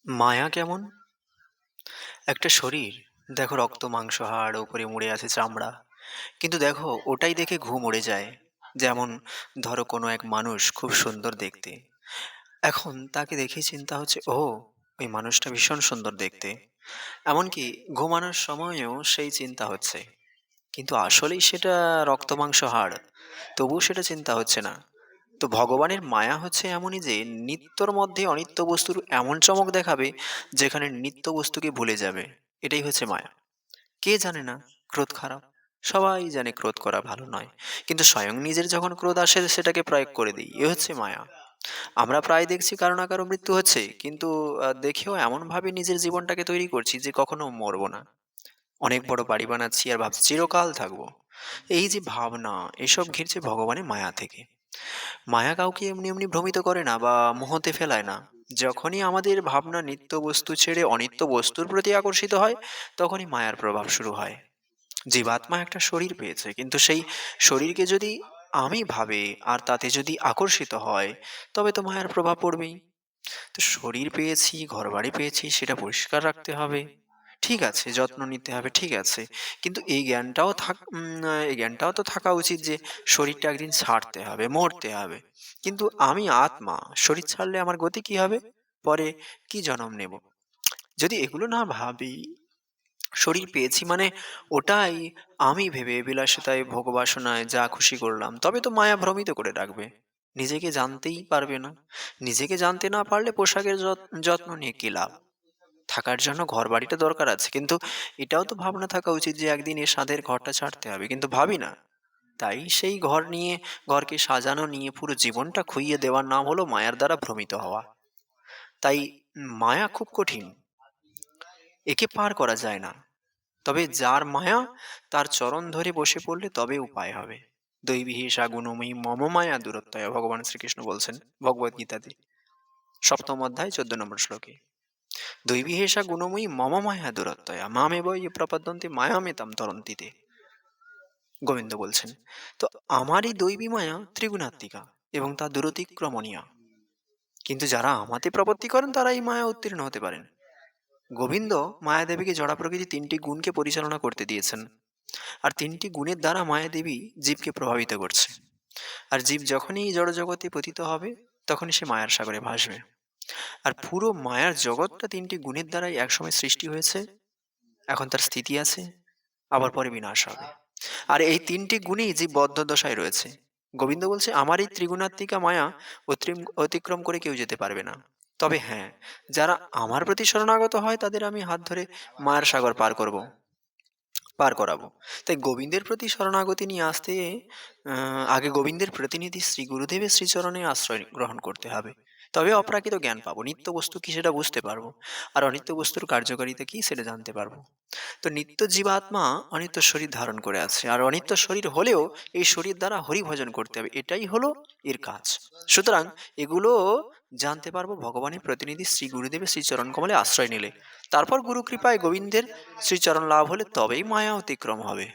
মায়া কেমন? একটা শরীর, দেখো রক্ত মাংস হাড়, ওপরে মুড়ে আছে চামড়া। কিন্তু দেখো ওটাই দেখে ঘুম উড়ে যায়। যেমন ধরো কোনো এক মানুষ খুব সুন্দর দেখতে। এখন তাকে দেখে চিন্তা হচ্ছে, ও ওই মানুষটা ভীষণ সুন্দর দেখতে। এমনকি ঘুমানোর সময়ও সেই চিন্তা হচ্ছে। কিন্তু আসলেই সেটা রক্ত মাংস হাড়। তবুও সেটা চিন্তা হচ্ছে না। তো ভগবানের মায়া হচ্ছে এমনই যে নিত্যর মধ্যে অনিত্য বস্তুর এমন চমক দেখাবে যেখানে নিত্য বস্তুকে ভুলে যাবে। এটাই হচ্ছে মায়া। কে জানে না ক্রোধ খারাপ? সবাই জানে ক্রোধ করা ভালো নয়। কিন্তু স্বয়ং নিজের যখন ক্রোধ আসে সেটাকে প্রয়োগ করে দিই, এ হচ্ছে মায়া। আমরা প্রায় দেখছি কারো না কারো মৃত্যু হচ্ছে, কিন্তু দেখেও এমন ভাবে নিজের জীবনটাকে তৈরি করছি যে কখনো মরবো না। অনেক বড় বাড়ি বানাচ্ছি আর ভাবছি চিরকাল থাকবো। এই যে ভাবনা, এসব ঘিরছে ভগবানের মায়া থেকে। মায়া কাউকে এমনি এমনি ভ্রমিত করে না বা মোহতে ফেলায় না। যখনই আমাদের ভাবনা নিত্য বস্তু ছেড়ে অনিত্য বস্তুর প্রতি আকর্ষিত হয়, তখনই মায়ার প্রভাব শুরু হয়। জীবাত্মা একটা শরীর পেয়েছে, কিন্তু সেই শরীরকে যদি আমি ভাবে আর তাতে যদি আকর্ষিত হয়, তবে তো মায়ার প্রভাব পড়বেই। তো শরীর পেয়েছি, ঘরবাড়ি পেয়েছি, সেটা পরিষ্কার রাখতে হবে। ঠিক আছে, যত্ন নিতে হবে, ঠিক আছে। কিন্তু এই জ্ঞানটাও তো থাকা উচিত যে শরীরটা একদিন ছাড়তে হবে, মরতে হবে। কিন্তু আমি আত্মা, শরীর ছাড়লে আমার গতি কি হবে? পরে কি জন্ম নেব? যদি এগুলো না ভাবি, শরীর পেয়েছি মানে ওটাই আমি ভেবে বিলাসিতায় ভোগবাসনায় যা খুশি করলাম, তবে তো মায়া ভ্রমিত করে রাখবে। নিজেকে জানতেই পারবে না। নিজেকে জানতে না পারলে পোশাকের যত্ন নিয়ে কি লাভ? থাকার জন্য ঘর বাড়িটা দরকার আছে, কিন্তু এটাও তো ভাবনা থাকা উচিত যে একদিন এ সাধের ঘরটা ছাড়তে হবে, কিন্তু ভাবি না। তাই সেই ঘর নিয়ে, ঘরকে সাজানো নিয়ে পুরো জীবনটা খুইয়ে দেওয়ার নাম হলো মায়ার দ্বারা ভ্রমিত হওয়া। তাই মায়া খুব কঠিন, একে পার করা যায় না। তবে যার মায়া, তার চরণ ধরে বসে পড়লে তবে উপায় হবে। দৈবী হিসা গুণময়ী মম মায়া দূরত্বয়, ভগবান শ্রীকৃষ্ণ বলছেন ভগবদ গীতাতে ৭ম অধ্যায় ১৪ নম্বর শ্লোকে। দৈবী হেষা গুণময়ী মম মায়া দূরত্বয়া মামেব ইয়ে প্রপদ্যন্তে মায়ামেতাম তরন্তিতে, গোবিন্দ বলছেন। তো আমারই দৈবী মায়া ত্রিগুণাত্মিকা এবং তা দূরতিক্রমণীয়া। কিন্তু যারা আমাতে প্রপত্তি করেন তারা এই মায়া উত্তীর্ণ হতে পারেন। গোবিন্দ মায়াদেবীকে জড়া প্রকৃতি ৩টি গুণকে পরিচালনা করতে দিয়েছেন। আর ৩টি গুণের দ্বারা মায়াদেবী জীবকে প্রভাবিত করছে। আর জীব যখনই এই জড়জগতে পতিত হবে, তখনই সে মায়ার সাগরে ভাসবে। আর পুরো মায়ার জগৎটা ৩টি গুণের দ্বারাই একসময় সৃষ্টি হয়েছে, এখন তার স্থিতি আছে, আবার পরে বিনাশ হবে। আর এই ৩টি গুণেই জীব বদ্ধ দশায় রয়েছে। গোবিন্দ বলছে, আমার এই ত্রিগুণাত্মিকা মায়া অতিক্রম করে কেউ যেতে পারবে না। তবে হ্যাঁ, যারা আমার প্রতি শরণাগত হয় তাদের আমি হাত ধরে মায়ার সাগর পার করাবো। তাই গোবিন্দের প্রতি শরণাগতি নিয়ে আসতে আগে গোবিন্দের প্রতিনিধি শ্রী গুরুদেবের শ্রীচরণে আশ্রয় গ্রহণ করতে হবে। তবে অপ্রাকৃত জ্ঞান পাবো, নিত্য বস্তু কি সেটা বুঝতে পারবো, আর অনিত্য বস্তুর কার্যকারিতা কি সেটা জানতে পারবো। তো নিত্য জীবাত্মা অনিত্য শরীর ধারণ করে আছে, আর অনিত্য শরীর হলেও এই শরীর দ্বারা হরি ভজন করতে হবে, এটাই হলো এর কাজ। সুতরাং এগুলো জানতে পারবো ভগবানের প্রতিনিধি শ্রী গুরুদেবের শ্রীচরণ কমলে আশ্রয় নিলে। তারপর গুরু কৃপায় গোবিন্দের শ্রীচরণ লাভ হলে তবেই মায়া অতিক্রম হবে।